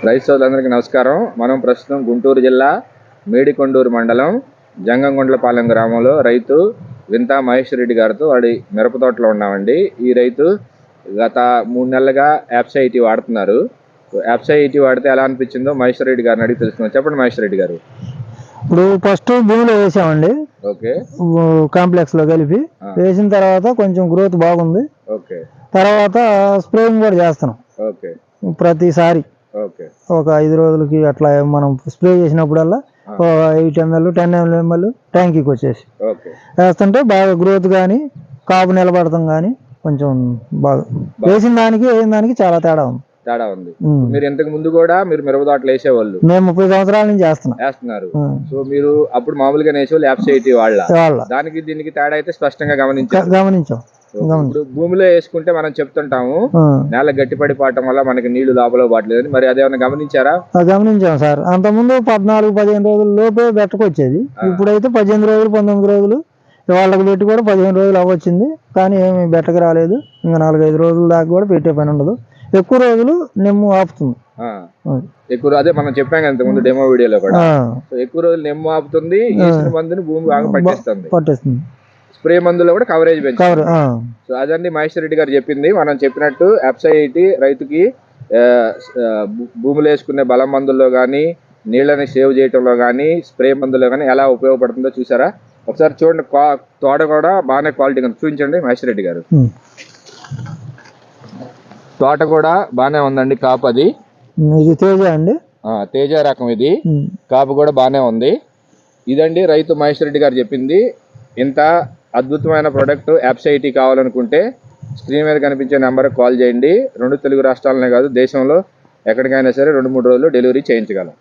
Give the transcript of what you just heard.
రైతు సోదరులందరికీ నమస్కారం. మనం ప్రస్తుతం గుంటూరు జిల్లా మేడికొండూరు మండలం జంగంగుండ్లపాలెం గ్రామంలో రైతు వింతా మహేశ్వర్ రెడ్డి గారితో వాడి మిరప తోటలో ఉన్నామండి. ఈ రైతు గత 3 నెలలుగా యాప్సైటీ వాడుతున్నారు. యాప్సైటీ వాడితే ఎలా అనిపించిందో మహేశ్వర్ రెడ్డి గారిని అడిగి తెలుసుకున్నాం. చెప్పండి మహేశ్వర్ రెడ్డి గారు. ఇప్పుడు ఫస్ట్ భూమిలో వేసామండి, ఓకే, కాంప్లెక్స్ లో కలిపి వేసిన తర్వాత కొంచెం గ్రోత్ బాగుంది. ఓకే, తర్వాత స్ప్రేయింగ్ కూడా చేస్తున్నాం. ఓకే, ప్రతిసారి ఒక 5 రోజులకి అట్లా మనం స్ప్రే చేసినప్పుడల్లా 8 ml 10 ml ట్యాంకీకి వచ్చేసి వేస్తుంటే బాగా గ్రోత్ కానీ కాపు నిలబడతాం కానీ కొంచెం బాగా వేసిన దానికి వేసిన దానికి చాలా తేడా ఉంది. మీరు ఇంతకు ముందు కూడా మీరు మిరప తోటలు వేసేవాళ్ళు? మేము 30 సంవత్సరాల నుంచి వేస్తున్నారు. సో మీరు అప్పుడు మామూలుగా వేసేవాళ్ళు యాప్సైటీ వాళ్ళ దానికి దీనికి తేడా అయితే స్పష్టంగా గమనించాం. ఇప్పుడు భూమిలో వేసుకుంటే మనం చెప్తుంటాము నేల గట్టిపడిపోవటం వల్ల మనకి నీళ్లు లోపల పడలేదని, మరి అదేమన్నా గమనించారా? గమనించాం సార్. అంతకుముందు 14-15 రోజుల లోపే బెట్టకొచ్చేది. ఇప్పుడైతే 18 రోజులు 19 రోజులు వాళ్ళకి పెట్టి కూడా 15 రోజులు అవ్వచ్చింది, కానీ ఏమి బెట్టకు రాలేదు. ఇంకా 4-5 రోజుల దాకా కూడా పెట్టే పని ఉండదు. ఎక్కువ రోజులు నెమ్ము ఆపుతుంది. ఎక్కువ అదే మనం చెప్పాం కదా ముందు డెమో వీడియోలో కూడా, ఎక్కువ రోజులు నెమ్ము ఆపుతుంది, మందుని భూమి బాగా పట్టేస్తుంది. స్ప్రే మందులో కూడా కవరేజ్ పెంచుతుంది. సో అదండి మహేశ్వర్ రెడ్డి గారు చెప్పింది. మనం చెప్పినట్టు యాప్సైటీ రైతుకి భూములు వేసుకునే బలం మందుల్లో కానీ నీళ్ళని సేవ్ చేయటంలో కానీ స్ప్రే మందులో కానీ ఎలా ఉపయోగపడుతుందో చూసారా? ఒకసారి చూడండి. తోట కూడా బాగానే క్వాలిటీ చూపించండి మహేశ్వర్ రెడ్డి గారు. తోట కూడా బాగానే ఉందండి. కాపు అది తేజ అండి, తేజ రకం. ఇది కాపు కూడా బాగానే ఉంది. ఇదండి రైతు మహేశ్వర్ రెడ్డి గారు చెప్పింది. ఇంత అద్భుతమైన ప్రోడక్ట్ యాప్సైటీ కావాలనుకుంటే స్క్రీన్ మీద కనిపించే నెంబర్కి కాల్ చేయండి. 2 తెలుగు రాష్ట్రాలనే కాదు, దేశంలో ఎక్కడికైనా సరే 2-3 రోజుల్లో డెలివరీ చేయించగలం.